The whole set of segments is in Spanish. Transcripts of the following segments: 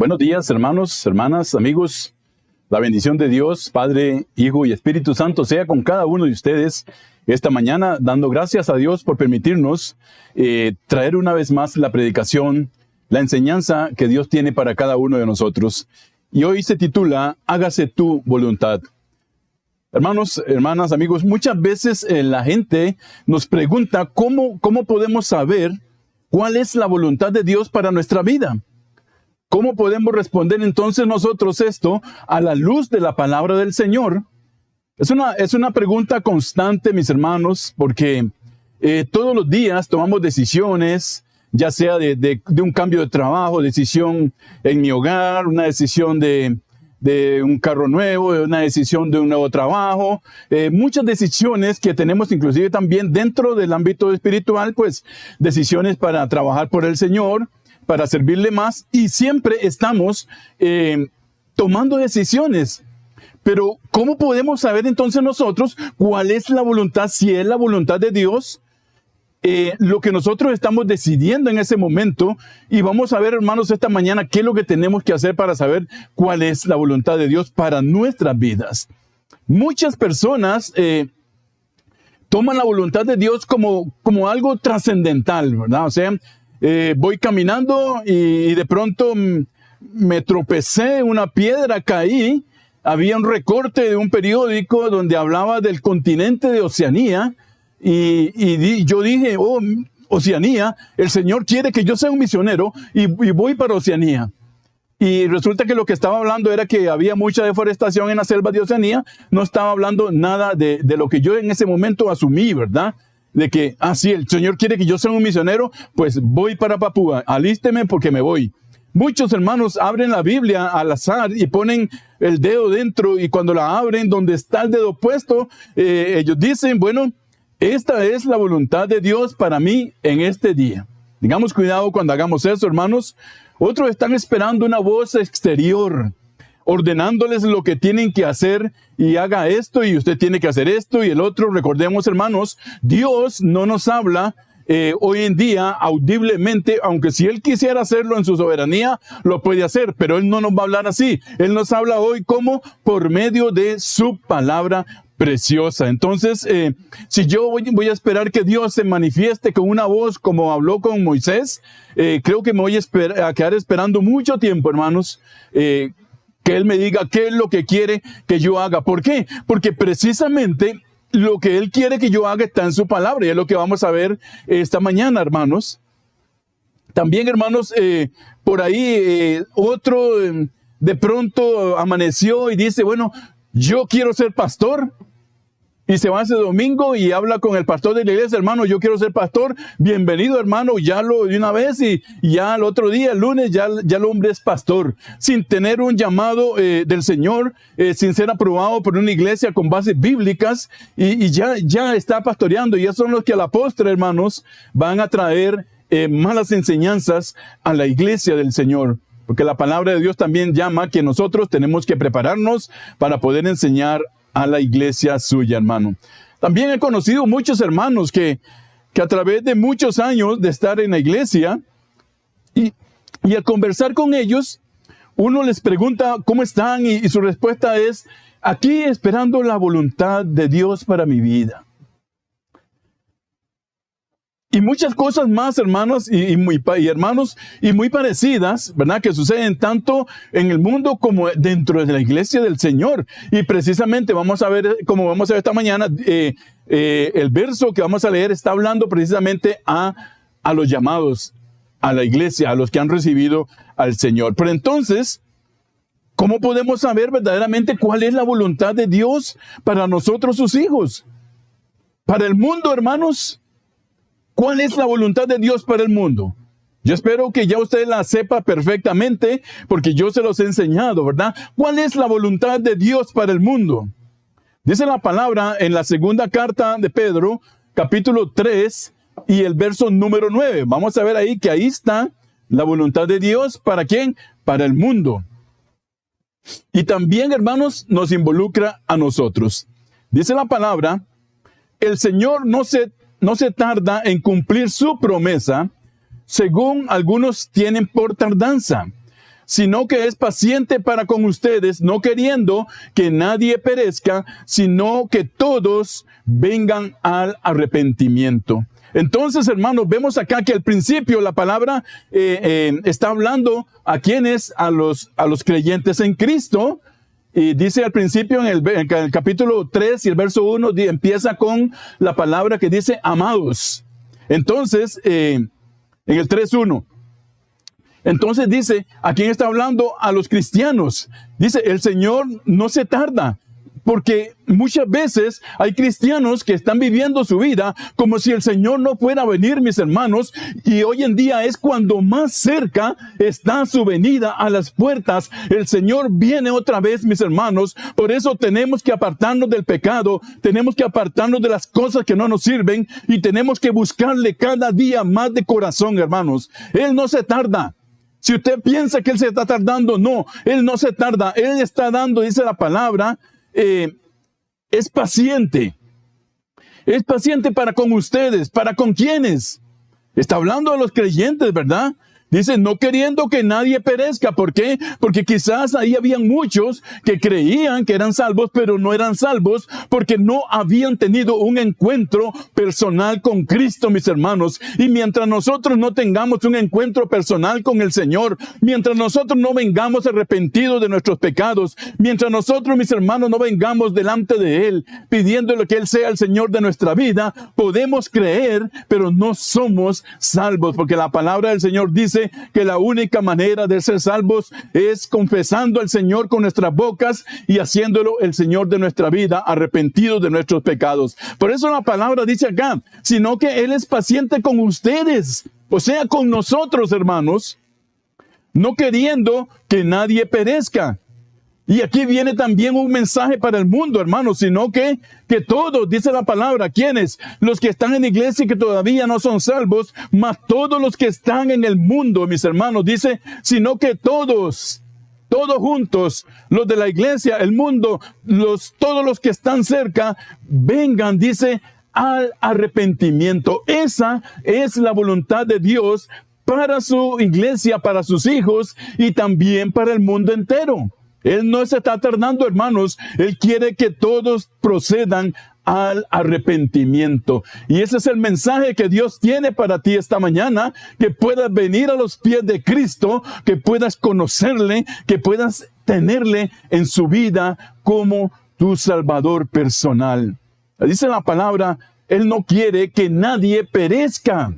Buenos días, hermanos, hermanas, amigos. La bendición de Dios, Padre, Hijo y Espíritu Santo sea con cada uno de ustedes esta mañana, dando gracias a Dios por permitirnos traer una vez más la predicación, la enseñanza que Dios tiene para cada uno de nosotros. Y hoy se titula, Hágase tu voluntad. Hermanos, hermanas, amigos, muchas veces la gente nos pregunta cómo podemos saber cuál es la voluntad de Dios para nuestra vida. ¿Cómo podemos responder entonces nosotros esto a la luz de la palabra del Señor? Es una pregunta constante, mis hermanos, porque todos los días tomamos decisiones, ya sea de un cambio de trabajo, decisión en mi hogar, una decisión de un carro nuevo, una decisión de un nuevo trabajo, muchas decisiones que tenemos inclusive también dentro del ámbito espiritual, pues decisiones para trabajar por el Señor, para servirle más, y siempre estamos tomando decisiones. Pero ¿cómo podemos saber entonces nosotros cuál es la voluntad, si es la voluntad de Dios? Lo que nosotros estamos decidiendo en ese momento, y vamos a ver, hermanos, esta mañana qué es lo que tenemos que hacer para saber cuál es la voluntad de Dios para nuestras vidas. Muchas personas toman la voluntad de Dios como algo trascendental, ¿verdad? O sea, voy caminando y de pronto me tropecé en una piedra, caí, había un recorte de un periódico donde hablaba del continente de Oceanía, y yo dije, Oceanía, el Señor quiere que yo sea un misionero y voy para Oceanía. Y resulta que lo que estaba hablando era que había mucha deforestación en la selva de Oceanía, no estaba hablando nada de lo que yo en ese momento asumí, ¿verdad? De que, sí, el Señor quiere que yo sea un misionero, pues voy para Papúa, alísteme porque me voy. Muchos hermanos abren la Biblia al azar y ponen el dedo dentro, y cuando la abren, donde está el dedo puesto, ellos dicen, bueno, esta es la voluntad de Dios para mí en este día. Tengamos cuidado cuando hagamos eso, hermanos. Otros están esperando una voz exterior, ordenándoles lo que tienen que hacer, y haga esto, y usted tiene que hacer esto, y el otro. Recordemos, hermanos, Dios no nos habla hoy en día audiblemente, aunque si Él quisiera hacerlo en su soberanía, lo puede hacer, pero Él no nos va a hablar así. Él nos habla hoy como por medio de su palabra preciosa. Entonces, si yo voy a esperar que Dios se manifieste con una voz como habló con Moisés, creo que me voy a quedar esperando mucho tiempo, hermanos, que Él me diga qué es lo que quiere que yo haga. ¿Por qué? Porque precisamente lo que Él quiere que yo haga está en su palabra, y es lo que vamos a ver esta mañana, hermanos. También, hermanos, por ahí otro de pronto amaneció y dice, bueno, yo quiero ser pastor. Y se va ese domingo y habla con el pastor de la iglesia, hermano, yo quiero ser pastor, bienvenido, hermano, ya lo de una vez, y ya el otro día, el lunes, ya el hombre es pastor, sin tener un llamado del Señor, sin ser aprobado por una iglesia con bases bíblicas, y ya está pastoreando. Y esos son los que a la postre, hermanos, van a traer malas enseñanzas a la iglesia del Señor. Porque la palabra de Dios también llama que nosotros tenemos que prepararnos para poder enseñar a la iglesia suya, hermano. También he conocido muchos hermanos que a través de muchos años de estar en la iglesia, y al conversar con ellos, uno les pregunta cómo están, y su respuesta es, aquí esperando la voluntad de Dios para mi vida. Y muchas cosas más, hermanos y hermanos, y muy parecidas, ¿verdad? Que suceden tanto en el mundo como dentro de la iglesia del Señor. Y precisamente vamos a ver, como vamos a ver esta mañana, el verso que vamos a leer está hablando precisamente a los llamados, a la iglesia, a los que han recibido al Señor. Pero entonces, ¿cómo podemos saber verdaderamente cuál es la voluntad de Dios para nosotros, sus hijos? Para el mundo, hermanos, ¿cuál es la voluntad de Dios para el mundo? Yo espero que ya usted la sepa perfectamente, porque yo se los he enseñado, ¿verdad? ¿Cuál es la voluntad de Dios para el mundo? Dice la palabra en la segunda carta de Pedro, capítulo 3, y el verso número 9. Vamos a ver ahí que ahí está la voluntad de Dios. ¿Para quién? Para el mundo. Y también, hermanos, nos involucra a nosotros. Dice la palabra, el Señor no se tarda en cumplir su promesa, según algunos tienen por tardanza, sino que es paciente para con ustedes, no queriendo que nadie perezca, sino que todos vengan al arrepentimiento. Entonces, hermanos, vemos acá que al principio la palabra está hablando a quienes, a los creyentes en Cristo. Y dice al principio en el capítulo 3 y el verso 1 empieza con la palabra que dice amados. Entonces, en el 3:1, entonces dice, ¿a quién está hablando? A los cristianos. Dice, el Señor no se tarda. Porque muchas veces hay cristianos que están viviendo su vida como si el Señor no fuera a venir, mis hermanos, y hoy en día es cuando más cerca está su venida a las puertas. El Señor viene otra vez, mis hermanos. Por eso tenemos que apartarnos del pecado, tenemos que apartarnos de las cosas que no nos sirven y tenemos que buscarle cada día más de corazón, hermanos. Él no se tarda. Si usted piensa que Él se está tardando, no, Él no se tarda. Él está dando, dice la palabra, es paciente. Es paciente para con ustedes. ¿Para con quiénes? Está hablando de los creyentes, ¿verdad? Dice, no queriendo que nadie perezca. ¿Por qué? Porque quizás ahí habían muchos que creían que eran salvos, pero no eran salvos porque no habían tenido un encuentro personal con Cristo, mis hermanos. Y mientras nosotros no tengamos un encuentro personal con el Señor, mientras nosotros no vengamos arrepentidos de nuestros pecados, mientras nosotros, mis hermanos, no vengamos delante de Él, pidiéndole que Él sea el Señor de nuestra vida, podemos creer, pero no somos salvos, porque la palabra del Señor dice que la única manera de ser salvos es confesando al Señor con nuestras bocas y haciéndolo el Señor de nuestra vida, arrepentidos de nuestros pecados. Por eso la palabra dice acá, sino que Él es paciente con ustedes, o sea, con nosotros, hermanos, no queriendo que nadie perezca. Y aquí viene también un mensaje para el mundo, hermanos, sino que todos, dice la palabra, ¿quiénes? Los que están en la iglesia y que todavía no son salvos, más todos los que están en el mundo, mis hermanos, dice, sino que todos juntos, los de la iglesia, el mundo, todos los que están cerca, vengan, dice, al arrepentimiento. Esa es la voluntad de Dios para su iglesia, para sus hijos y también para el mundo entero. Él no se está tardando, hermanos. Él quiere que todos procedan al arrepentimiento. Y ese es el mensaje que Dios tiene para ti esta mañana, que puedas venir a los pies de Cristo, que puedas conocerle, que puedas tenerle en su vida como tu Salvador personal. Dice la palabra, Él no quiere que nadie perezca,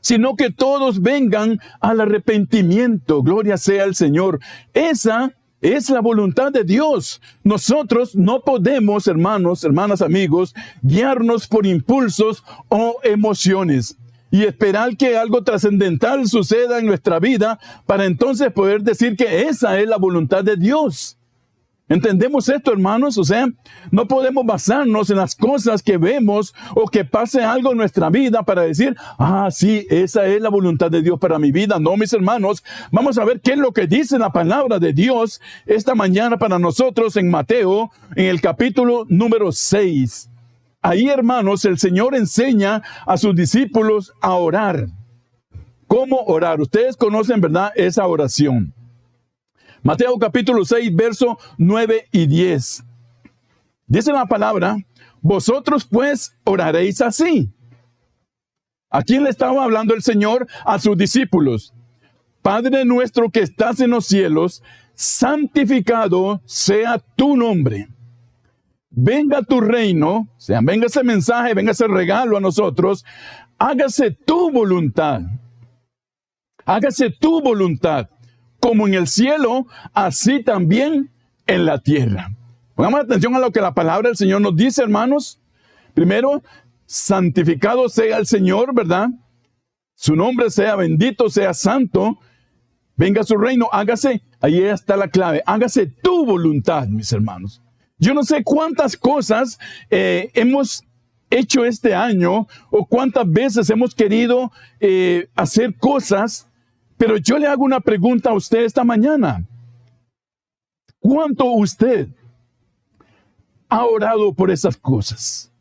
sino que todos vengan al arrepentimiento. Gloria sea al Señor. Esa es la voluntad de Dios. Nosotros no podemos, hermanos, hermanas, amigos, guiarnos por impulsos o emociones y esperar que algo trascendental suceda en nuestra vida para entonces poder decir que esa es la voluntad de Dios. ¿Entendemos esto, hermanos? O sea, no podemos basarnos en las cosas que vemos o que pase algo en nuestra vida para decir, sí, esa es la voluntad de Dios para mi vida. No, mis hermanos, vamos a ver qué es lo que dice la palabra de Dios esta mañana para nosotros en Mateo, en el capítulo número 6. Ahí, hermanos, el Señor enseña a sus discípulos a orar. ¿Cómo orar? Ustedes conocen, ¿verdad?, esa oración. Mateo capítulo 6, verso 9 y 10. Dice la palabra, vosotros pues oraréis así. ¿A quién le estaba hablando el Señor? A sus discípulos. Padre nuestro que estás en los cielos, santificado sea tu nombre. Venga tu reino, o sea, venga ese mensaje, venga ese regalo a nosotros. Hágase tu voluntad. Hágase tu voluntad. Como en el cielo, así también en la tierra. Pongamos atención a lo que la palabra del Señor nos dice, hermanos. Primero, santificado sea el Señor, ¿verdad? Su nombre sea bendito, sea santo. Venga su reino, hágase, ahí está la clave, hágase tu voluntad, mis hermanos. Yo no sé cuántas cosas hemos hecho este año o cuántas veces hemos querido hacer cosas. Pero yo le hago una pregunta a usted esta mañana. ¿Cuánto usted ha orado por esas cosas?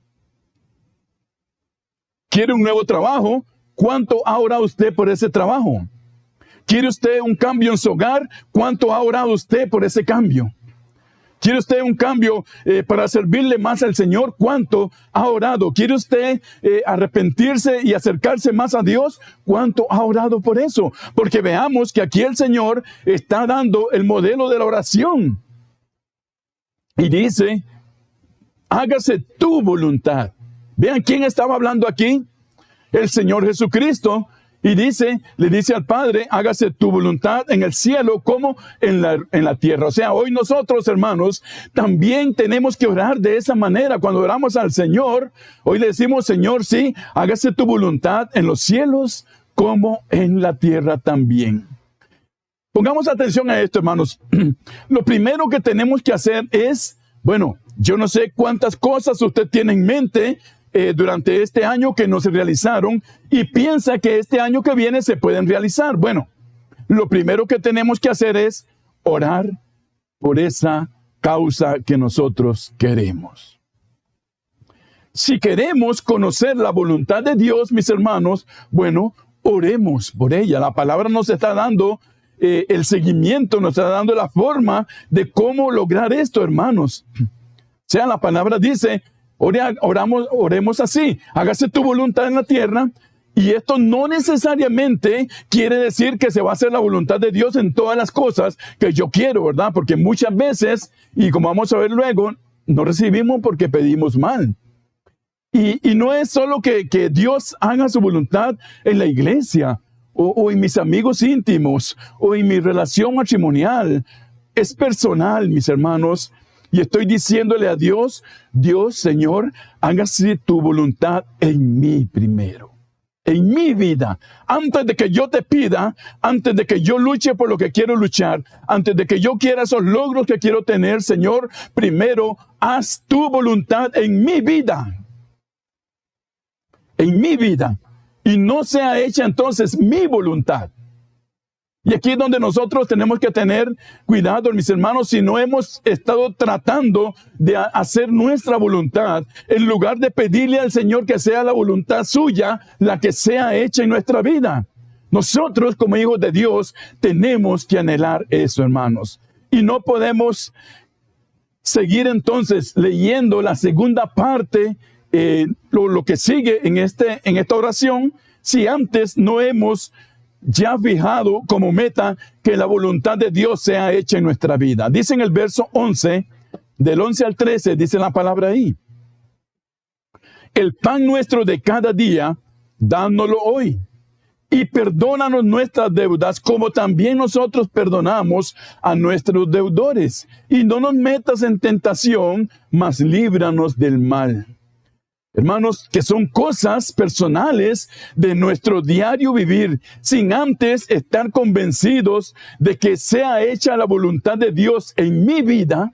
¿Quiere un nuevo trabajo? ¿Cuánto ha orado usted por ese trabajo? ¿Quiere usted un cambio en su hogar? ¿Cuánto ha orado usted por ese cambio? ¿Quiere usted un cambio para servirle más al Señor? ¿Cuánto ha orado? ¿Quiere usted arrepentirse y acercarse más a Dios? ¿Cuánto ha orado por eso? Porque veamos que aquí el Señor está dando el modelo de la oración. Y dice, hágase tu voluntad. Vean quién estaba hablando aquí. El Señor Jesucristo. Y le dice al Padre, hágase tu voluntad en el cielo como en la tierra. O sea, hoy nosotros, hermanos, también tenemos que orar de esa manera. Cuando oramos al Señor, hoy le decimos, Señor, sí, hágase tu voluntad en los cielos como en la tierra también. Pongamos atención a esto, hermanos. Lo primero que tenemos que hacer es, bueno, yo no sé cuántas cosas usted tiene en mente durante este año que no se realizaron y piensa que este año que viene se pueden realizar. Bueno, lo primero que tenemos que hacer es orar por esa causa que nosotros queremos. Si queremos conocer la voluntad de Dios, mis hermanos, bueno, oremos por ella. La palabra nos está dando el seguimiento, nos está dando la forma de cómo lograr esto, hermanos. O sea, la palabra dice, oremos así, hágase tu voluntad en la tierra, y esto no necesariamente quiere decir que se va a hacer la voluntad de Dios en todas las cosas que yo quiero, ¿verdad? Porque muchas veces, y como vamos a ver luego, no recibimos porque pedimos mal. Y no es solo que Dios haga su voluntad en la iglesia, o en mis amigos íntimos, o en mi relación matrimonial. Es personal, mis hermanos. Y estoy diciéndole a Dios, Dios, Señor, hágase tu voluntad en mí primero, en mi vida. Antes de que yo te pida, antes de que yo luche por lo que quiero luchar, antes de que yo quiera esos logros que quiero tener, Señor, primero haz tu voluntad en mi vida. En mi vida. Y no sea hecha entonces mi voluntad. Y aquí es donde nosotros tenemos que tener cuidado, mis hermanos, si no hemos estado tratando de hacer nuestra voluntad, en lugar de pedirle al Señor que sea la voluntad suya, la que sea hecha en nuestra vida. Nosotros, como hijos de Dios, tenemos que anhelar eso, hermanos. Y no podemos seguir entonces leyendo la segunda parte, lo que sigue en esta oración, si antes no hemos ya fijado como meta que la voluntad de Dios sea hecha en nuestra vida. Dice en el verso 11, del 11 al 13, dice la palabra ahí. El pan nuestro de cada día, dándolo hoy. Y perdónanos nuestras deudas, como también nosotros perdonamos a nuestros deudores. Y no nos metas en tentación, mas líbranos del mal. Hermanos, que son cosas personales de nuestro diario vivir, sin antes estar convencidos de que sea hecha la voluntad de Dios en mi vida.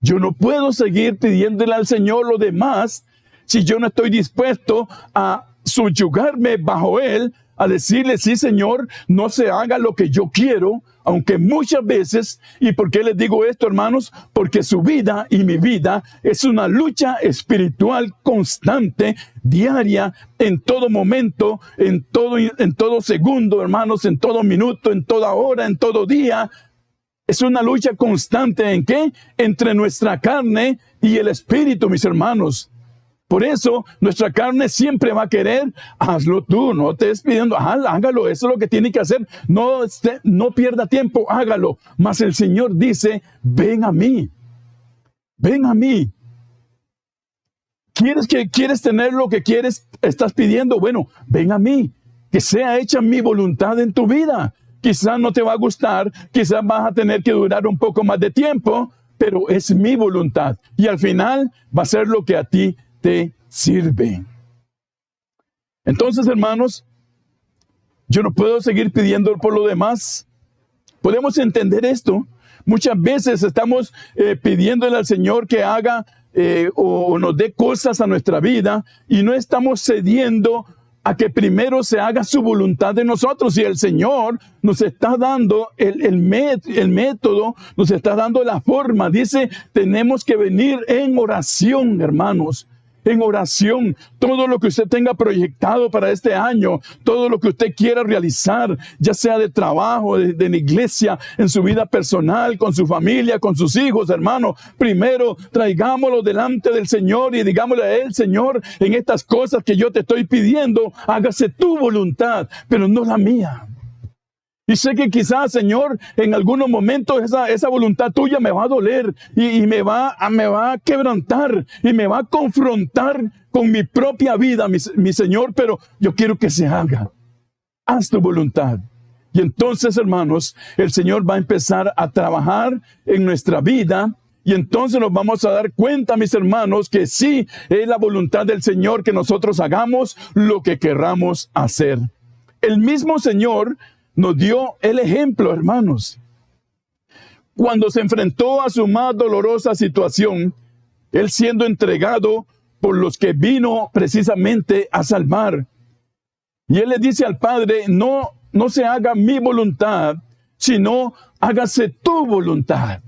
Yo no puedo seguir pidiéndole al Señor lo demás si yo no estoy dispuesto a subyugarme bajo Él, a decirle, sí, Señor, no se haga lo que yo quiero, aunque muchas veces, ¿y por qué les digo esto, hermanos? Porque su vida y mi vida es una lucha espiritual constante, diaria, en todo momento, en todo segundo, hermanos, en todo minuto, en toda hora, en todo día. Es una lucha constante, ¿en qué? Entre nuestra carne y el espíritu, mis hermanos. Por eso, nuestra carne siempre va a querer, hazlo tú, no te estés pidiendo, hágalo, eso es lo que tiene que hacer, no pierda tiempo, hágalo. Mas el Señor dice, ven a mí. ¿Quieres tener lo que estás pidiendo? Bueno, ven a mí, que sea hecha mi voluntad en tu vida. Quizás no te va a gustar, quizás vas a tener que durar un poco más de tiempo, pero es mi voluntad. Y al final va a ser lo que a ti te sirve. Entonces, hermanos, yo no puedo seguir pidiendo por lo demás. Podemos entender esto. Muchas veces estamos pidiéndole al Señor que haga o nos dé cosas a nuestra vida y no estamos cediendo a que primero se haga su voluntad de nosotros. Y el Señor nos está dando el método, nos está dando la forma. Dice, tenemos que venir en oración, hermanos. en oración, todo lo que usted tenga proyectado para este año, todo lo que usted quiera realizar, ya sea de trabajo, de la iglesia, en su vida personal, con su familia, con sus hijos, hermano. Primero, traigámoslo delante del Señor y digámosle a Él: Señor, en estas cosas que yo te estoy pidiendo, hágase tu voluntad, pero no la mía. Y sé que quizás, Señor, en algunos momentos esa voluntad tuya me va a doler y me va a quebrantar y me va a confrontar con mi propia vida, mi Señor, pero yo quiero que se haga. Haz tu voluntad. Y entonces, hermanos, el Señor va a empezar a trabajar en nuestra vida. Y entonces nos vamos a dar cuenta, mis hermanos, que sí es la voluntad del Señor que nosotros hagamos lo que querramos hacer. El mismo Señor nos dio el ejemplo, hermanos. Cuando se enfrentó a su más dolorosa situación, Él siendo entregado por los que vino precisamente a salvar. Y Él le dice al Padre: no se haga mi voluntad, sino hágase tu voluntad.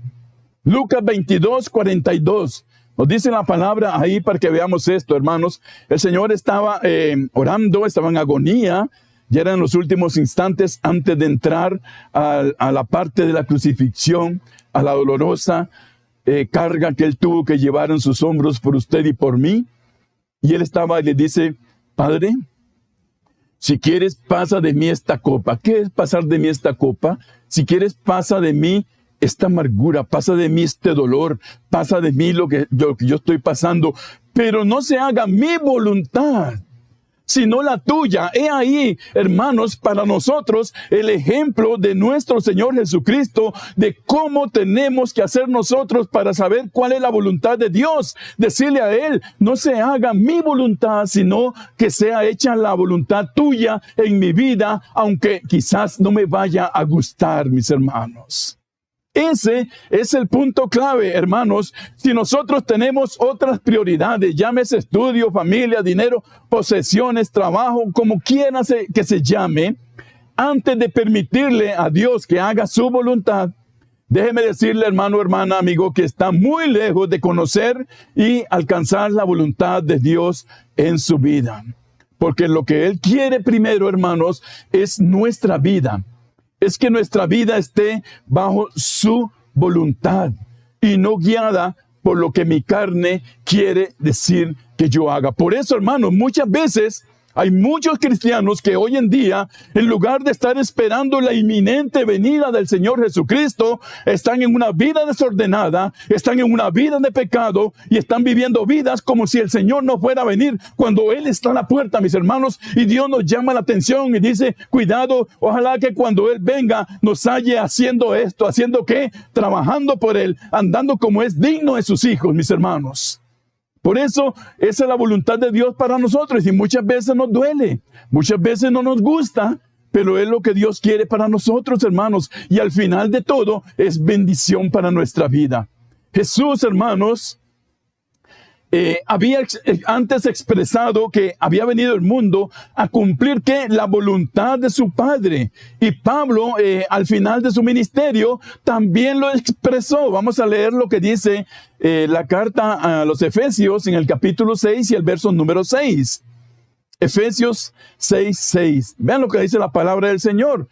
Lucas 22:42. Nos dice la palabra ahí para que veamos esto, hermanos. El Señor estaba orando, estaba en agonía. Ya eran los últimos instantes antes de entrar a la parte de la crucifixión, a la dolorosa carga que Él tuvo que llevar en sus hombros por usted y por mí. Y Él estaba y le dice: Padre, si quieres, pasa de mí esta copa. ¿Qué es pasar de mí esta copa? Si quieres, pasa de mí esta amargura, pasa de mí este dolor, pasa de mí lo que yo estoy pasando. Pero no se haga mi voluntad, sino la tuya. He ahí, hermanos, para nosotros el ejemplo de nuestro Señor Jesucristo, de cómo tenemos que hacer nosotros para saber cuál es la voluntad de Dios. Decirle a Él: no se haga mi voluntad, sino que sea hecha la voluntad tuya en mi vida, aunque quizás no me vaya a gustar, mis hermanos. Ese es el punto clave, hermanos. Si nosotros tenemos otras prioridades, llámese estudio, familia, dinero, posesiones, trabajo, como quiera que se llame, antes de permitirle a Dios que haga su voluntad, déjeme decirle, hermano, hermana, amigo, que está muy lejos de conocer y alcanzar la voluntad de Dios en su vida. Porque lo que Él quiere primero, hermanos, es nuestra vida. Es que nuestra vida esté bajo su voluntad y no guiada por lo que mi carne quiere decir que yo haga. Por eso, hermanos, muchas veces hay muchos cristianos que hoy en día, en lugar de estar esperando la inminente venida del Señor Jesucristo, están en una vida desordenada, están en una vida de pecado y están viviendo vidas como si el Señor no fuera a venir cuando Él está a la puerta, mis hermanos. Y Dios nos llama la atención y dice: cuidado, ojalá que cuando Él venga nos halle haciendo esto, haciendo qué, trabajando por Él, andando como es digno de sus hijos, mis hermanos. Por eso, esa es la voluntad de Dios para nosotros y muchas veces nos duele, muchas veces no nos gusta, pero es lo que Dios quiere para nosotros, hermanos. Y al final de todo, es bendición para nuestra vida. Jesús, hermanos, había antes expresado que había venido al mundo a cumplir ¿qué? La voluntad de su Padre. Y Pablo, al final de su ministerio, también lo expresó. Vamos a leer lo que dice la carta a los Efesios en el capítulo 6 y el verso número 6. Efesios 6:6. Vean lo que dice la palabra del Señor.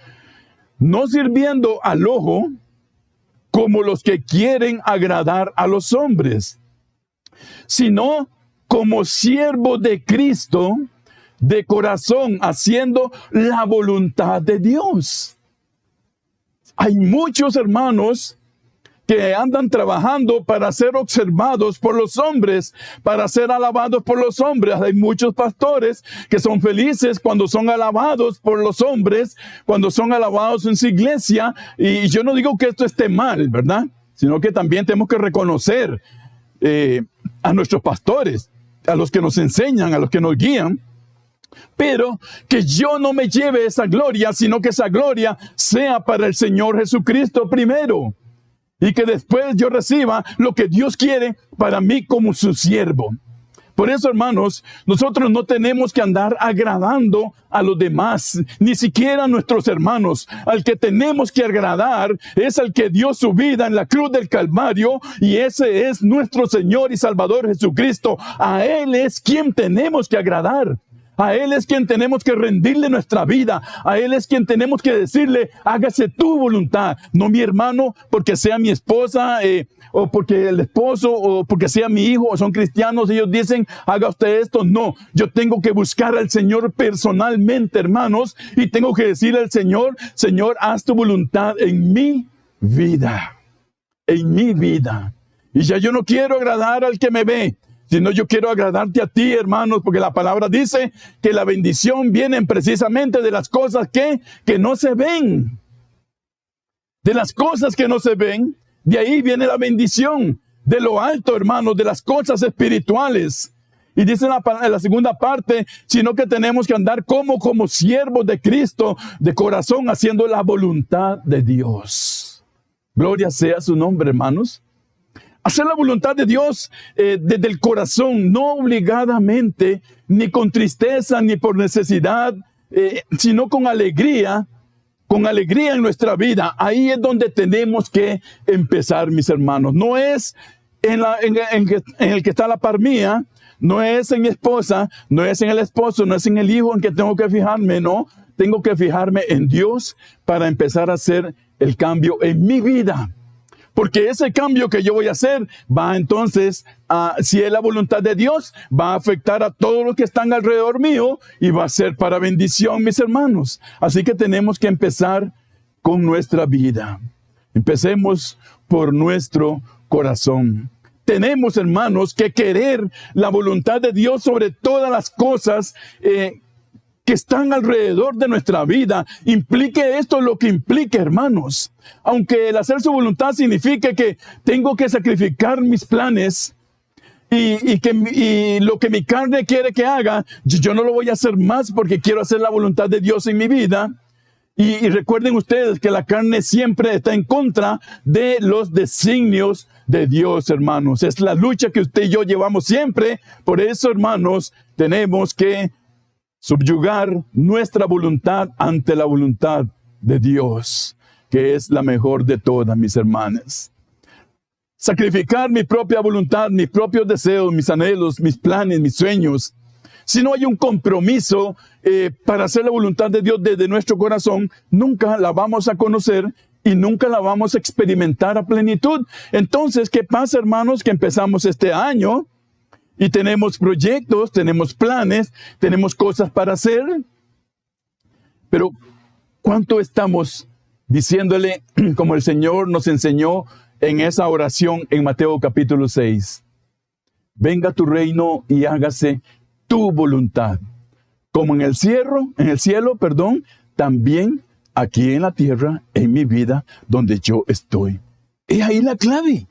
No sirviendo al ojo como los que quieren agradar a los hombres, sino como siervos de Cristo, de corazón, haciendo la voluntad de Dios. Hay muchos hermanos que andan trabajando para ser observados por los hombres, para ser alabados por los hombres. Hay muchos pastores que son felices cuando son alabados por los hombres, cuando son alabados en su iglesia. Y yo no digo que esto esté mal, ¿verdad? Sino que también tenemos que reconocer a nuestros pastores, a los que nos enseñan, a los que nos guían, pero que yo no me lleve esa gloria, sino que esa gloria sea para el Señor Jesucristo primero, y que después yo reciba lo que Dios quiere para mí como su siervo. Por eso, hermanos, nosotros no tenemos que andar agradando a los demás, ni siquiera a nuestros hermanos. Al que tenemos que agradar es al que dio su vida en la cruz del Calvario, y ese es nuestro Señor y Salvador Jesucristo. A Él es quien tenemos que agradar. A Él es quien tenemos que rendirle nuestra vida. A Él es quien tenemos que decirle, hágase tu voluntad. No mi hermano, porque sea mi esposa, o porque el esposo, o porque sea mi hijo, o son cristianos, ellos dicen, haga usted esto. No, yo tengo que buscar al Señor personalmente, hermanos, y tengo que decirle al Señor, Señor, haz tu voluntad en mi vida. En mi vida. Y ya yo no quiero agradar al que me ve, sino yo quiero agradarte a ti, hermanos, porque la palabra dice que la bendición viene precisamente de las cosas que no se ven. De las cosas que no se ven, de ahí viene la bendición. De lo alto, hermanos, de las cosas espirituales. Y dice en la segunda parte, sino que tenemos que andar como siervos de Cristo, de corazón, haciendo la voluntad de Dios. Gloria sea su nombre, hermanos. Hacer la voluntad de Dios desde el corazón, no obligadamente, ni con tristeza, ni por necesidad, sino con alegría en nuestra vida. Ahí es donde tenemos que empezar, mis hermanos. No es en el que está a la par mía, no es en mi esposa, no es en el esposo, no es en el hijo en que tengo que fijarme, no. Tengo que fijarme en Dios para empezar a hacer el cambio en mi vida. Porque ese cambio que yo voy a hacer va entonces, si es la voluntad de Dios, va a afectar a todos los que están alrededor mío y va a ser para bendición, mis hermanos. Así que tenemos que empezar con nuestra vida. Empecemos por nuestro corazón. Tenemos, hermanos, que querer la voluntad de Dios sobre todas las cosas que están alrededor de nuestra vida. Implique esto lo que implique, hermanos. Aunque el hacer su voluntad signifique que tengo que sacrificar mis planes y lo que mi carne quiere que haga, yo no lo voy a hacer más porque quiero hacer la voluntad de Dios en mi vida. Y recuerden ustedes que la carne siempre está en contra de los designios de Dios, hermanos. Es la lucha que usted y yo llevamos siempre. Por eso, hermanos, tenemos que subyugar nuestra voluntad ante la voluntad de Dios, que es la mejor de todas, mis hermanas. Sacrificar mi propia voluntad, mis propios deseos, mis anhelos, mis planes, mis sueños. Si no hay un compromiso para hacer la voluntad de Dios desde nuestro corazón, nunca la vamos a conocer y nunca la vamos a experimentar a plenitud. Entonces, ¿qué pasa, hermanos? Que empezamos este año y tenemos proyectos, tenemos planes, tenemos cosas para hacer. Pero, ¿cuánto estamos diciéndole, como el Señor nos enseñó en esa oración en Mateo capítulo 6? Venga tu reino y hágase tu voluntad, como en el cielo, también aquí en la tierra, en mi vida, donde yo estoy. Es ahí la clave,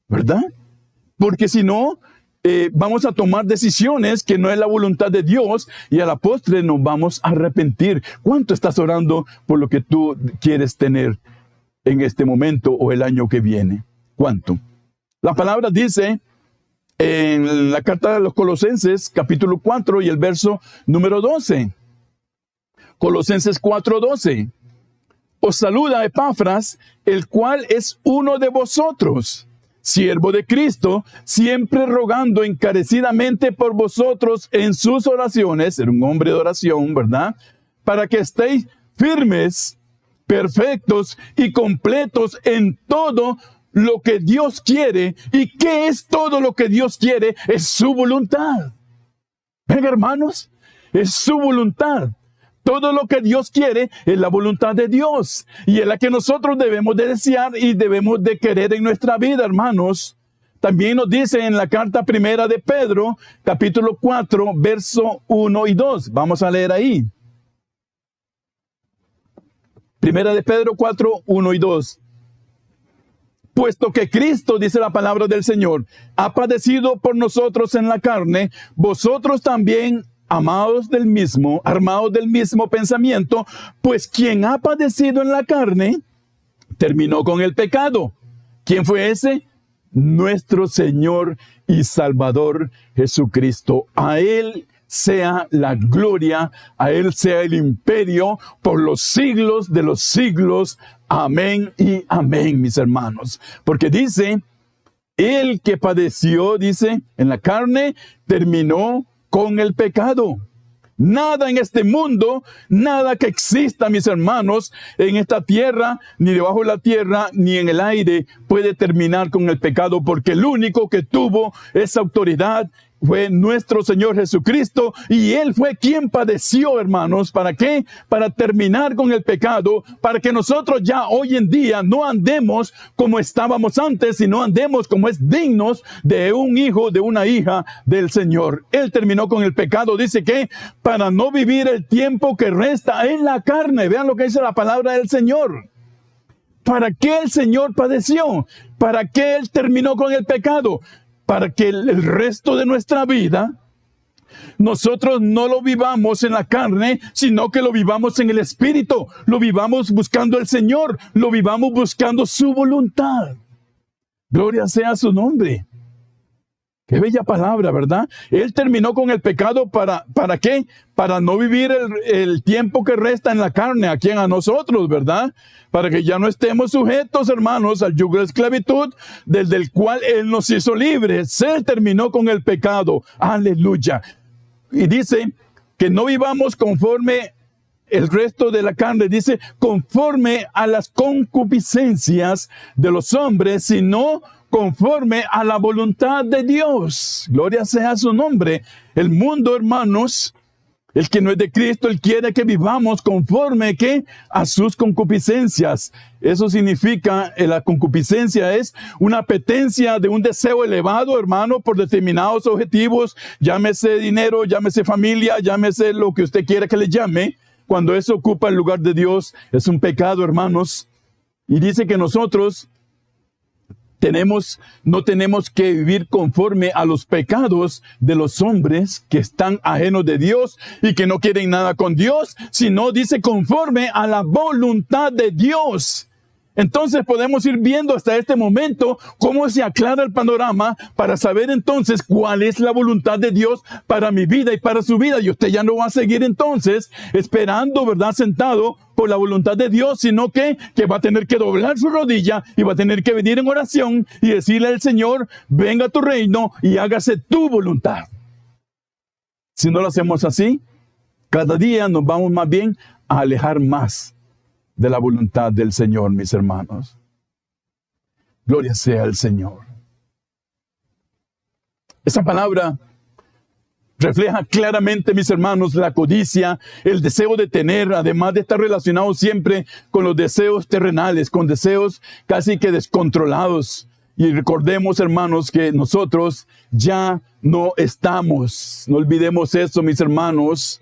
¿verdad? Porque si no, vamos a tomar decisiones que no es la voluntad de Dios y a la postre nos vamos a arrepentir. ¿Cuánto estás orando por lo que tú quieres tener en este momento o el año que viene? ¿Cuánto? La palabra dice en la carta de los Colosenses, capítulo 4 y el verso número 12. Colosenses 4:12. Os saluda Epafras, el cual es uno de vosotros, siervo de Cristo, siempre rogando encarecidamente por vosotros en sus oraciones. Era un hombre de oración, ¿verdad? Para que estéis firmes, perfectos y completos en todo lo que Dios quiere. ¿Y qué es todo lo que Dios quiere? Es su voluntad. Ven, hermanos, es su voluntad. Todo lo que Dios quiere es la voluntad de Dios. Y es la que nosotros debemos de desear y debemos de querer en nuestra vida, hermanos. También nos dice en la carta primera de Pedro, capítulo 4, verso 1 y 2. Vamos a leer ahí. Primera de Pedro 4, 1 y 2. Puesto que Cristo, dice la palabra del Señor, ha padecido por nosotros en la carne, vosotros también, armados del mismo pensamiento, pues quien ha padecido en la carne, terminó con el pecado. ¿Quién fue ese? nuestro Señor y Salvador Jesucristo. A Él sea la gloria, a Él sea el imperio por los siglos de los siglos. Amén y amén, mis hermanos. Porque dice, el que padeció, dice, en la carne, terminó con el pecado. Nada en este mundo, nada que exista, mis hermanos, en esta tierra, ni debajo de la tierra, ni en el aire, puede terminar con el pecado, porque el único que tuvo esa autoridad fue nuestro Señor Jesucristo, y Él fue quien padeció, hermanos. ¿Para qué? Para terminar con el pecado, para que nosotros ya hoy en día no andemos como estábamos antes, sino andemos como es dignos de un hijo, de una hija del Señor. Él terminó con el pecado, dice que para no vivir el tiempo que resta en la carne. Vean lo que dice la palabra del Señor. ¿Para qué el Señor padeció? ¿Para qué Él terminó con el pecado? Para que el resto de nuestra vida, nosotros no lo vivamos en la carne, sino que lo vivamos en el Espíritu, lo vivamos buscando el Señor, lo vivamos buscando su voluntad. Gloria sea su nombre. Qué bella palabra, ¿verdad? Él terminó con el pecado ¿para qué? Para no vivir el tiempo que resta en la carne, a quien a nosotros, ¿verdad? Para que ya no estemos sujetos, hermanos, al yugo de esclavitud, desde el cual Él nos hizo libres. Él terminó con el pecado. Aleluya. Y dice que no vivamos conforme el resto de la carne, dice, conforme a las concupiscencias de los hombres, sino conforme a la voluntad de Dios. Gloria sea su nombre. El mundo, hermanos, el que no es de Cristo, Él quiere que vivamos conforme ¿qué? A sus concupiscencias. Eso significa, la concupiscencia es una apetencia de un deseo elevado, hermano, por determinados objetivos, llámese dinero, llámese familia, llámese lo que usted quiera que le llame. Cuando eso ocupa el lugar de Dios, es un pecado, hermanos. Y dice que nosotros no tenemos que vivir conforme a los pecados de los hombres que están ajenos de Dios y que no quieren nada con Dios, sino dice conforme a la voluntad de Dios. Entonces podemos ir viendo hasta este momento cómo se aclara el panorama para saber entonces cuál es la voluntad de Dios para mi vida y para su vida. Y usted ya no va a seguir entonces esperando, ¿verdad?, sentado por la voluntad de Dios, sino que va a tener que doblar su rodilla y va a tener que venir en oración y decirle al Señor, venga a tu reino y hágase tu voluntad. Si no lo hacemos así, cada día nos vamos más bien a alejar más de la voluntad del Señor, mis hermanos. Gloria sea al Señor. Esa palabra refleja claramente, mis hermanos, la codicia, el deseo de tener, además de estar relacionado siempre con los deseos terrenales, con deseos casi que descontrolados. Y recordemos, hermanos, que nosotros ya no estamos, no olvidemos eso, mis hermanos,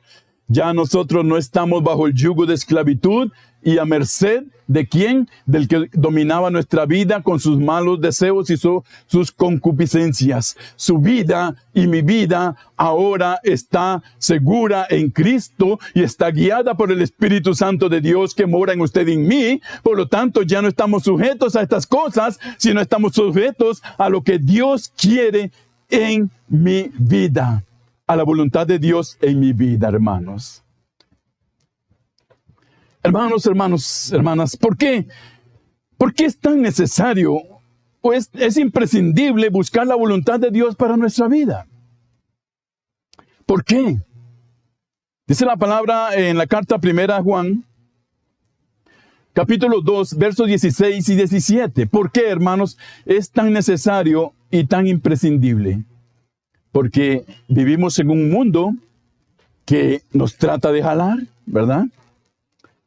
ya nosotros no estamos bajo el yugo de esclavitud y a merced de quién, del que dominaba nuestra vida con sus malos deseos y sus concupiscencias. Su vida y mi vida ahora está segura en Cristo y está guiada por el Espíritu Santo de Dios que mora en usted y en mí. Por lo tanto, ya no estamos sujetos a estas cosas, sino estamos sujetos a lo que Dios quiere en mi vida, a la voluntad de Dios en mi vida, hermanos. Hermanos, hermanas, ¿por qué? ¿Por qué es tan necesario o es imprescindible buscar la voluntad de Dios para nuestra vida? ¿Por qué? Dice la palabra en la carta primera a Juan, capítulo 2, versos 16 y 17. ¿Por qué, hermanos, es tan necesario y tan imprescindible? Porque vivimos en un mundo que nos trata de jalar, ¿verdad?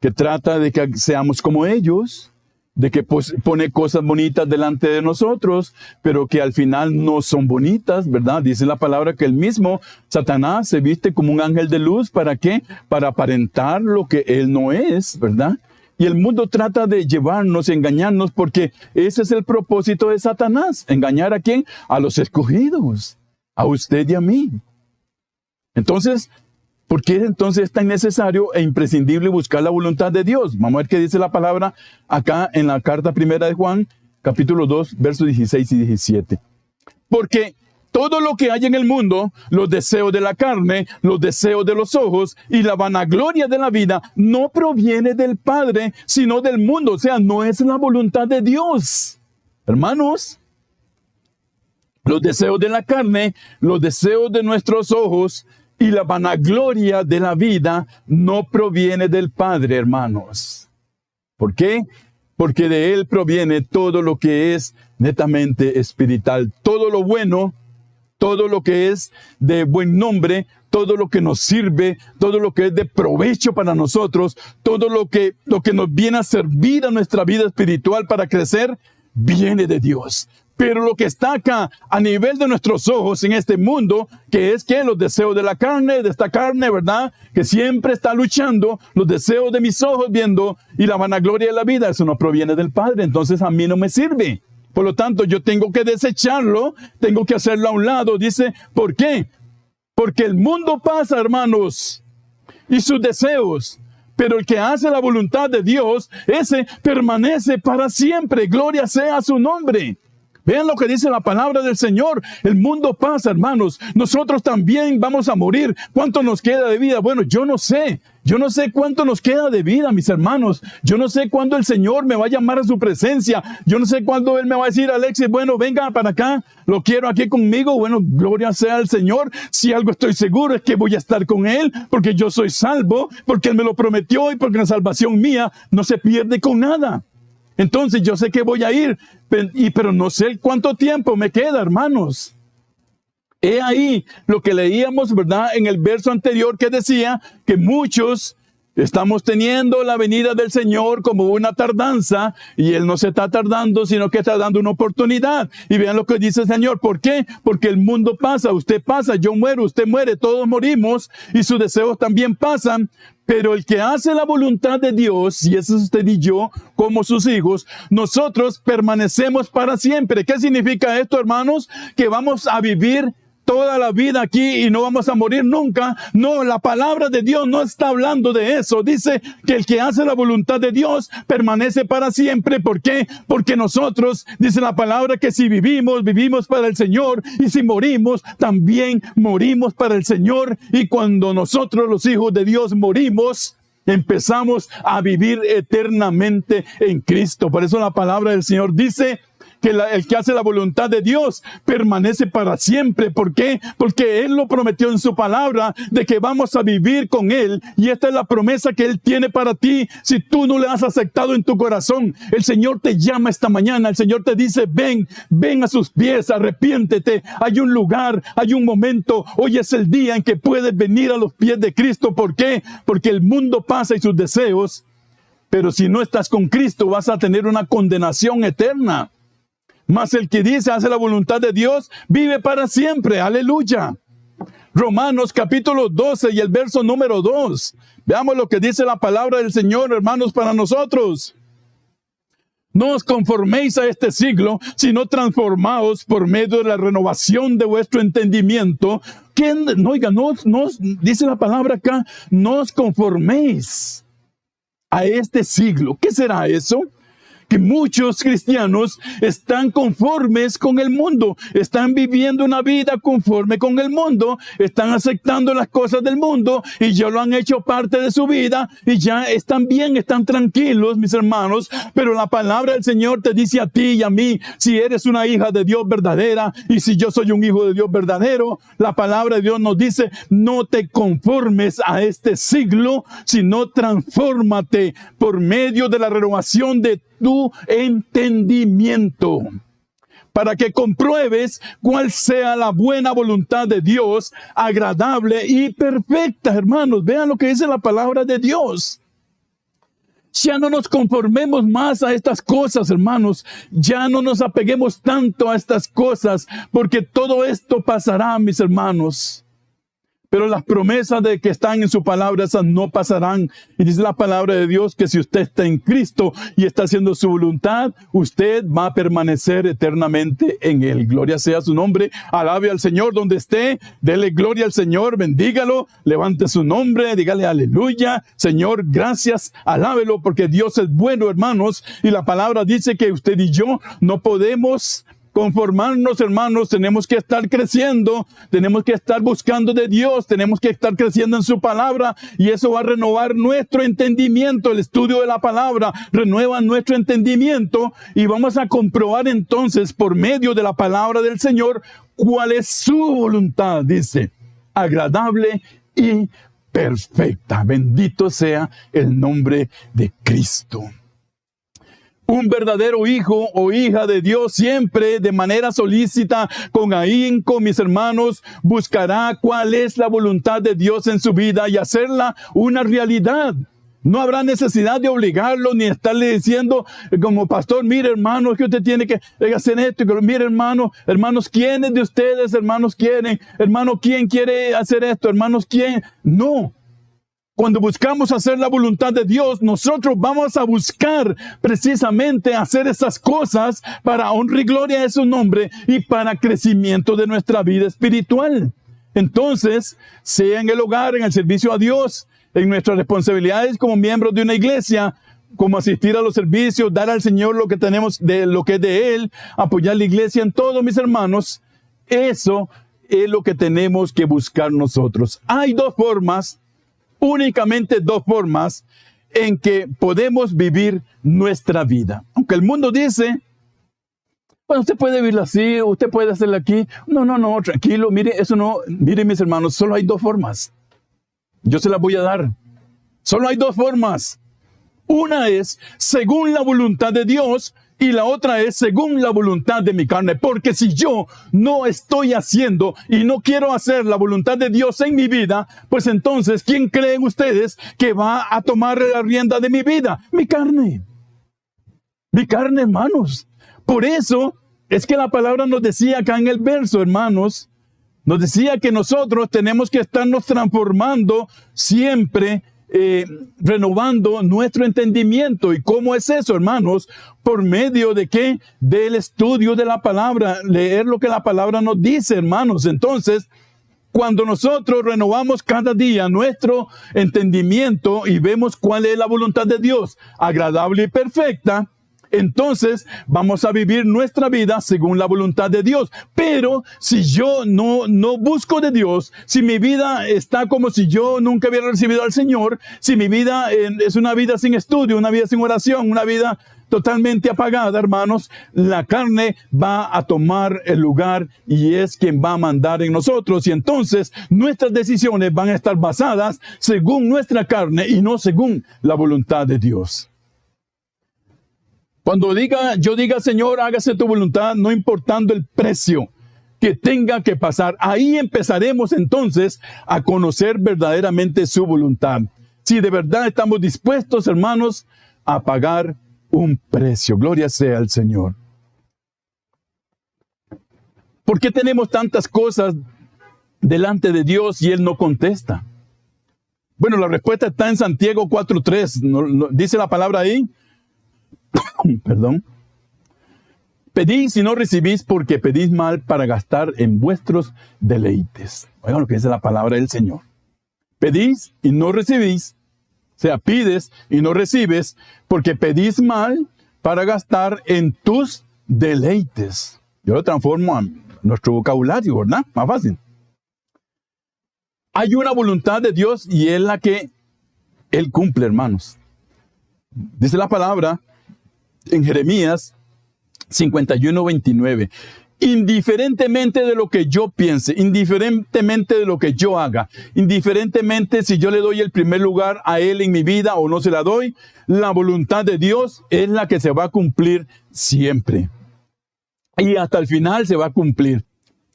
Que trata de que seamos como ellos, de que pone cosas bonitas delante de nosotros, pero que al final no son bonitas, ¿verdad? Dice la palabra que el mismo Satanás se viste como un ángel de luz. ¿Para qué? Para aparentar lo que él no es, ¿verdad? Y el mundo trata de llevarnos, engañarnos, porque ese es el propósito de Satanás. ¿Engañar a quién? A los escogidos, a usted y a mí. Entonces, ¿por qué entonces es tan necesario e imprescindible buscar la voluntad de Dios? Vamos a ver qué dice la palabra acá en la carta primera de Juan, capítulo 2, versos 16 y 17. Porque todo lo que hay en el mundo, los deseos de la carne, los deseos de los ojos y la vanagloria de la vida, no proviene del Padre, sino del mundo. O sea, no es la voluntad de Dios. Hermanos, los deseos de la carne, los deseos de nuestros ojos y la vanagloria de la vida no proviene del Padre, hermanos. ¿Por qué? Porque de Él proviene todo lo que es netamente espiritual, todo lo bueno, todo lo que es de buen nombre, todo lo que nos sirve, todo lo que es de provecho para nosotros, todo lo que nos viene a servir a nuestra vida espiritual para crecer, viene de Dios. Pero lo que está acá a nivel de nuestros ojos en este mundo, que es que los deseos de la carne, de esta carne, ¿verdad? Que siempre está luchando, los deseos de mis ojos viendo y la vanagloria de la vida, eso no proviene del Padre, entonces a mí no me sirve. Por lo tanto, yo tengo que desecharlo, tengo que hacerlo a un lado. Dice, ¿por qué? Porque el mundo pasa, hermanos, y sus deseos. Pero el que hace la voluntad de Dios, ese permanece para siempre. Gloria sea a su nombre. Vean lo que dice la palabra del Señor. El mundo pasa, hermanos. Nosotros también vamos a morir. ¿Cuánto nos queda de vida? Bueno, yo no sé. Yo no sé cuánto nos queda de vida, mis hermanos. Yo no sé cuándo el Señor me va a llamar a su presencia. Yo no sé cuándo Él me va a decir, Alexis, bueno, venga para acá. Lo quiero aquí conmigo. Bueno, gloria sea al Señor. Si algo estoy seguro es que voy a estar con Él, porque yo soy salvo, porque Él me lo prometió y porque la salvación mía no se pierde con nada. Entonces yo sé que voy a ir, pero no sé cuánto tiempo me queda, hermanos. He ahí lo que leíamos, ¿verdad? En el verso anterior que decía que muchos estamos teniendo la venida del Señor como una tardanza y Él no se está tardando, sino que está dando una oportunidad. Y vean lo que dice el Señor. ¿Por qué? Porque el mundo pasa, usted pasa, yo muero, usted muere, todos morimos y sus deseos también pasan. Pero el que hace la voluntad de Dios, y eso es usted y yo, como sus hijos, nosotros permanecemos para siempre. ¿Qué significa esto, hermanos? Que vamos a vivir toda la vida aquí y no vamos a morir nunca. No, la palabra de Dios no está hablando de eso. Dice que el que hace la voluntad de Dios permanece para siempre. ¿Por qué? Porque nosotros, dice la palabra, que si vivimos, vivimos para el Señor, y si morimos, también morimos para el Señor. Y cuando nosotros, los hijos de Dios, morimos, empezamos a vivir eternamente en Cristo. Por eso la palabra del Señor dice que el que hace la voluntad de Dios permanece para siempre. ¿Por qué? Porque Él lo prometió en su palabra de que vamos a vivir con Él, y esta es la promesa que Él tiene para ti. Si tú no le has aceptado en tu corazón, el Señor te llama esta mañana, el Señor te dice, ven a sus pies, arrepiéntete, hay un lugar, hay un momento, hoy es el día en que puedes venir a los pies de Cristo. ¿Por qué? Porque el mundo pasa y sus deseos, pero si no estás con Cristo vas a tener una condenación eterna. Mas el que dice, hace la voluntad de Dios, vive para siempre. Aleluya. Romanos capítulo 12 y el verso número 2. Veamos lo que dice la palabra del Señor, hermanos, para nosotros. No os conforméis a este siglo, sino transformaos por medio de la renovación de vuestro entendimiento. Dice la palabra acá, no os conforméis a este siglo. ¿Qué será eso? Que muchos cristianos están conformes con el mundo, están viviendo una vida conforme con el mundo, están aceptando las cosas del mundo y ya lo han hecho parte de su vida y ya están bien, están tranquilos, mis hermanos. Pero la palabra del Señor te dice a ti y a mí, si eres una hija de Dios verdadera y si yo soy un hijo de Dios verdadero, la palabra de Dios nos dice, no te conformes a este siglo, sino transfórmate por medio de la renovación de tu entendimiento, para que compruebes cuál sea la buena voluntad de Dios, agradable y perfecta. Hermanos, vean lo que dice la palabra de Dios. Ya no nos conformemos más a estas cosas, hermanos. Ya no nos apeguemos tanto a estas cosas, porque todo esto pasará, mis hermanos. Pero las promesas de que están en su palabra, esas no pasarán. Y dice la palabra de Dios que si usted está en Cristo y está haciendo su voluntad, usted va a permanecer eternamente en Él. Gloria sea su nombre. Alabe al Señor donde esté. Dele gloria al Señor. Bendígalo. Levante su nombre. Dígale aleluya. Señor, gracias. Alábelo porque Dios es bueno, hermanos. Y la palabra dice que usted y yo no podemos conformarnos, hermanos. Tenemos que estar creciendo, tenemos que estar buscando de Dios, tenemos que estar creciendo en su palabra, y eso va a renovar nuestro entendimiento. El estudio de la palabra renueva nuestro entendimiento, y vamos a comprobar entonces por medio de la palabra del Señor cuál es su voluntad, dice, agradable y perfecta. Bendito sea el nombre de Cristo. Un verdadero hijo o hija de Dios siempre de manera solícita, con ahínco, mis hermanos, buscará cuál es la voluntad de Dios en su vida y hacerla una realidad. No habrá necesidad de obligarlo ni estarle diciendo como pastor, mire hermano, que usted tiene que hacer esto. Mire hermanos, ¿quiénes de ustedes, hermanos, quieren? Hermano, ¿quién quiere hacer esto? Hermanos, ¿quién? No. Cuando buscamos hacer la voluntad de Dios, nosotros vamos a buscar precisamente hacer esas cosas para honra y gloria de su nombre y para crecimiento de nuestra vida espiritual. Entonces, sea en el hogar, en el servicio a Dios, en nuestras responsabilidades como miembros de una iglesia, como asistir a los servicios, dar al Señor lo que tenemos, de lo que es de Él, apoyar la iglesia en todo, mis hermanos, eso es lo que tenemos que buscar nosotros. Hay únicamente dos formas en que podemos vivir nuestra vida. Aunque el mundo dice, bueno, usted puede vivirla así, usted puede hacerla aquí. No, tranquilo, mire, eso no. Mire, mis hermanos, solo hay dos formas. Yo se las voy a dar. Solo hay dos formas. Una es según la voluntad de Dios, y la otra es según la voluntad de mi carne. Porque si yo no estoy haciendo y no quiero hacer la voluntad de Dios en mi vida, pues entonces, ¿quién creen ustedes que va a tomar la rienda de mi vida? Mi carne. Mi carne, hermanos. Por eso es que la palabra nos decía acá en el verso, hermanos, nos decía que nosotros tenemos que estarnos transformando siempre, renovando nuestro entendimiento. ¿Y cómo es eso, hermanos? ¿Por medio de qué? Del estudio de la palabra, leer lo que la palabra nos dice, hermanos. Entonces, cuando nosotros renovamos cada día nuestro entendimiento y vemos cuál es la voluntad de Dios, agradable y perfecta, entonces vamos a vivir nuestra vida según la voluntad de Dios. Pero si yo no busco de Dios, si mi vida está como si yo nunca hubiera recibido al Señor, si mi vida es una vida sin estudio, una vida sin oración, una vida totalmente apagada, hermanos, la carne va a tomar el lugar y es quien va a mandar en nosotros. Y entonces nuestras decisiones van a estar basadas según nuestra carne y no según la voluntad de Dios. Cuando yo diga, Señor, hágase tu voluntad, no importando el precio que tenga que pasar, ahí empezaremos entonces a conocer verdaderamente su voluntad. Si de verdad estamos dispuestos, hermanos, a pagar un precio. Gloria sea al Señor. ¿Por qué tenemos tantas cosas delante de Dios y Él no contesta? Bueno, la respuesta está en Santiago 4:3. Dice la palabra ahí. Perdón. Pedís y no recibís porque pedís mal para gastar en vuestros deleites. Oigan lo que dice la palabra del Señor. Pedís y no recibís. O sea, pides y no recibes porque pedís mal para gastar en tus deleites. Yo lo transformo a nuestro vocabulario, ¿verdad? Más fácil. Hay una voluntad de Dios y es la que Él cumple, hermanos. Dice la palabra en Jeremías 51:29. Indiferentemente de lo que yo piense, indiferentemente de lo que yo haga, indiferentemente si yo le doy el primer lugar a Él en mi vida o no se la doy, la voluntad de Dios es la que se va a cumplir siempre. Y hasta el final se va a cumplir.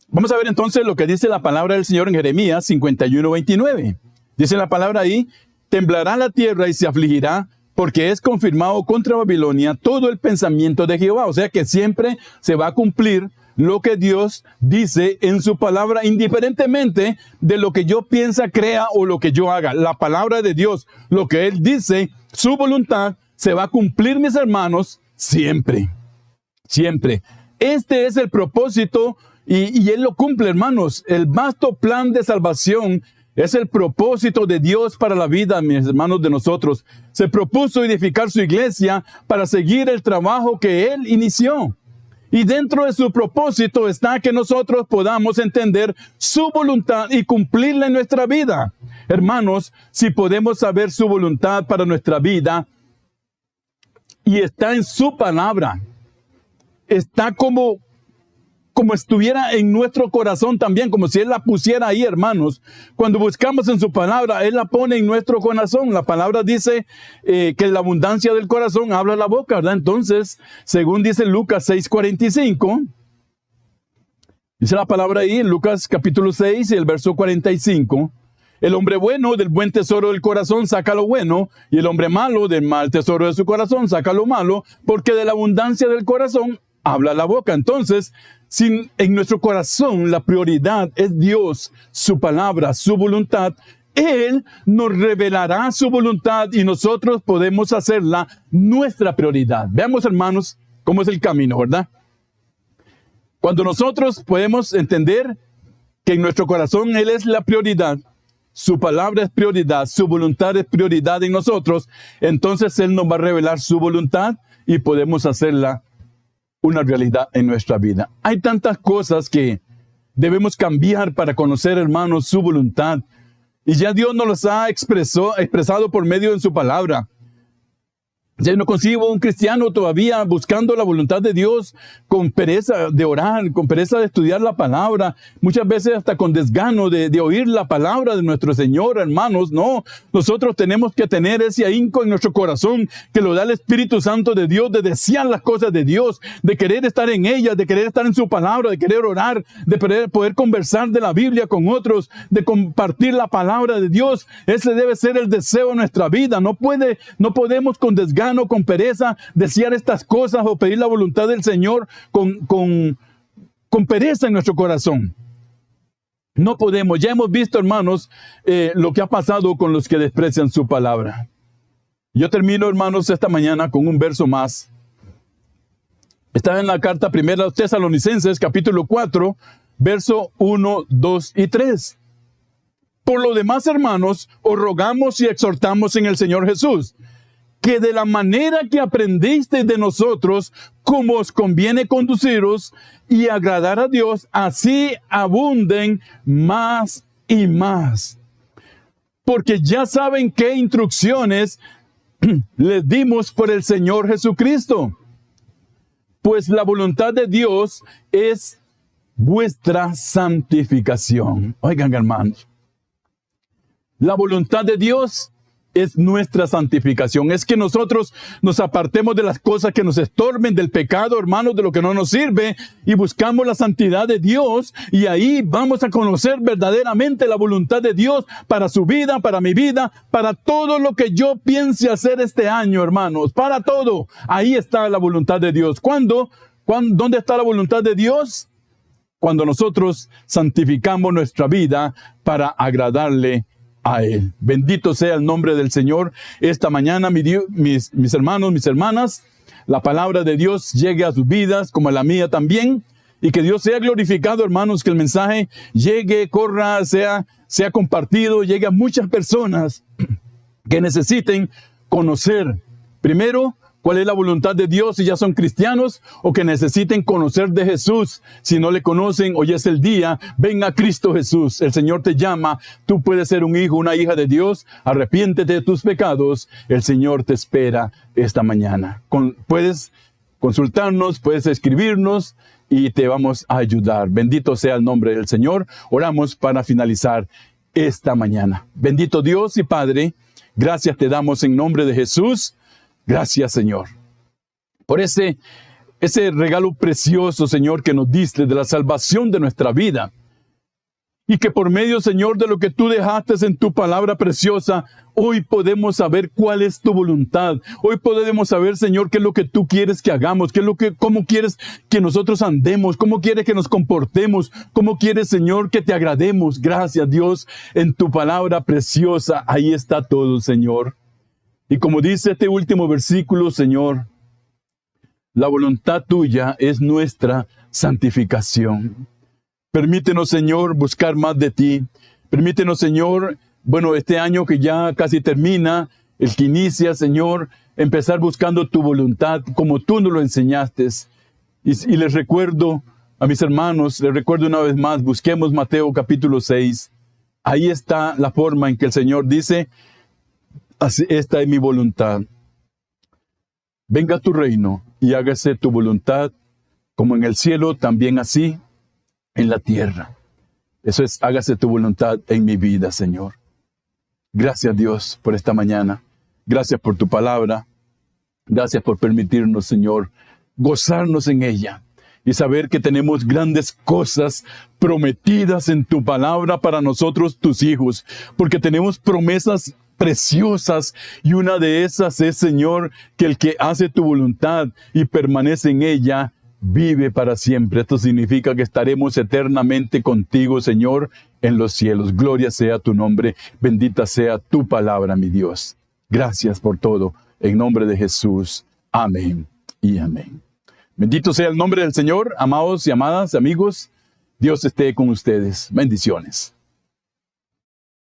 Vamos a ver entonces lo que dice la palabra del Señor en Jeremías 51:29. Dice la palabra ahí, temblará la tierra y se afligirá, porque es confirmado contra Babilonia todo el pensamiento de Jehová. O sea que siempre se va a cumplir lo que Dios dice en su palabra, indiferentemente de lo que yo piensa, crea o lo que yo haga. La palabra de Dios, lo que Él dice, su voluntad, se va a cumplir, mis hermanos, siempre. Siempre. Este es el propósito y Él lo cumple, hermanos. El vasto plan de salvación es el propósito de Dios para la vida, mis hermanos, de nosotros. Se propuso edificar su iglesia para seguir el trabajo que Él inició. Y dentro de su propósito está que nosotros podamos entender su voluntad y cumplirla en nuestra vida. Hermanos, si podemos saber su voluntad para nuestra vida y está en su palabra, está como estuviera en nuestro corazón también, como si Él la pusiera ahí, hermanos. Cuando buscamos en su palabra, Él la pone en nuestro corazón. La palabra dice que la abundancia del corazón habla la boca, ¿verdad? Entonces, según dice Lucas 6:45, dice la palabra ahí en Lucas capítulo 6 y el verso 45, el hombre bueno del buen tesoro del corazón saca lo bueno, y el hombre malo del mal tesoro de su corazón saca lo malo, porque de la abundancia del corazón habla la boca. Entonces, si en nuestro corazón la prioridad es Dios, su palabra, su voluntad, Él nos revelará su voluntad y nosotros podemos hacerla nuestra prioridad. Veamos, hermanos, cómo es el camino, ¿verdad? Cuando nosotros podemos entender que en nuestro corazón Él es la prioridad, su palabra es prioridad, su voluntad es prioridad en nosotros, entonces Él nos va a revelar su voluntad y podemos hacerla una realidad en nuestra vida. Hay tantas cosas que debemos cambiar para conocer, hermanos, su voluntad. Y ya Dios nos las ha expresado por medio de su palabra. Ya no consigo un cristiano todavía buscando la voluntad de Dios con pereza de orar, con pereza de estudiar la palabra, muchas veces hasta con desgano de oír la palabra de nuestro Señor, hermanos. No, nosotros tenemos que tener ese ahínco en nuestro corazón que lo da el Espíritu Santo de Dios, de desear las cosas de Dios, de querer estar en ellas, de querer estar en su palabra, de querer orar, de poder conversar de la Biblia con otros, de compartir la palabra de Dios. Ese debe ser el deseo de nuestra vida. No podemos con desgano, con pereza, desear estas cosas o pedir la voluntad del Señor con pereza en nuestro corazón. No podemos. Ya hemos visto, hermanos, lo que ha pasado con los que desprecian su palabra. Yo termino, hermanos, esta mañana con un verso más. Está en la carta primera a los Tesalonicenses, capítulo 4, verso 1, 2 y 3. Por lo demás, hermanos, os rogamos y exhortamos en el Señor Jesús, que de la manera que aprendisteis de nosotros, como os conviene conduciros y agradar a Dios, así abunden más y más. Porque ya saben qué instrucciones les dimos por el Señor Jesucristo. Pues la voluntad de Dios es vuestra santificación. Oigan, hermanos, la voluntad de Dios es nuestra santificación. Es que nosotros nos apartemos de las cosas que nos estorben, del pecado, hermanos, de lo que no nos sirve, y buscamos la santidad de Dios, y ahí vamos a conocer verdaderamente la voluntad de Dios para su vida, para mi vida, para todo lo que yo piense hacer este año, hermanos, para todo. Ahí está la voluntad de Dios. ¿Dónde está la voluntad de Dios? Cuando nosotros santificamos nuestra vida para agradarle a Él. Bendito sea el nombre del Señor. Esta mañana, mis hermanos, mis hermanas, la palabra de Dios llegue a sus vidas, como a la mía también, y que Dios sea glorificado, hermanos, que el mensaje llegue, corra, sea compartido, llegue a muchas personas que necesiten conocer, primero, cuál es la voluntad de Dios si ya son cristianos, o que necesiten conocer de Jesús. Si no le conocen, hoy es el día. Ven a Cristo Jesús. El Señor te llama. Tú puedes ser un hijo, una hija de Dios. Arrepiéntete de tus pecados. El Señor te espera esta mañana. Puedes consultarnos, puedes escribirnos y te vamos a ayudar. Bendito sea el nombre del Señor. Oramos para finalizar esta mañana. Bendito Dios y Padre, gracias te damos en nombre de Jesús. Gracias, Señor, por ese regalo precioso, Señor, que nos diste de la salvación de nuestra vida. Y que por medio, Señor, de lo que tú dejaste en tu palabra preciosa, hoy podemos saber cuál es tu voluntad. Hoy podemos saber, Señor, qué es lo que tú quieres que hagamos, cómo quieres que nosotros andemos, cómo quieres que nos comportemos, cómo quieres, Señor, que te agrademos. Gracias, Dios, en tu palabra preciosa. Ahí está todo, Señor. Y como dice este último versículo, Señor, la voluntad tuya es nuestra santificación. Permítenos, Señor, buscar más de ti. Permítenos, Señor, este año que ya casi termina, el que inicia, Señor, empezar buscando tu voluntad como tú nos lo enseñaste. Y les recuerdo a mis hermanos, les recuerdo una vez más, busquemos Mateo capítulo 6. Ahí está la forma en que el Señor dice, esta es mi voluntad. Venga tu reino y hágase tu voluntad, como en el cielo, también así en la tierra. Eso es, hágase tu voluntad en mi vida, Señor. Gracias, Dios, por esta mañana. Gracias por tu palabra. Gracias por permitirnos, Señor, gozarnos en ella y saber que tenemos grandes cosas prometidas en tu palabra para nosotros, tus hijos, porque tenemos promesas preciosas y una de esas es, Señor, que el que hace tu voluntad y permanece en ella, vive para siempre. Esto significa que estaremos eternamente contigo, Señor, en los cielos. Gloria sea tu nombre. Bendita sea tu palabra, mi Dios. Gracias por todo. En nombre de Jesús. Amén y amén. Bendito sea el nombre del Señor. Amados y amadas, amigos, Dios esté con ustedes. Bendiciones.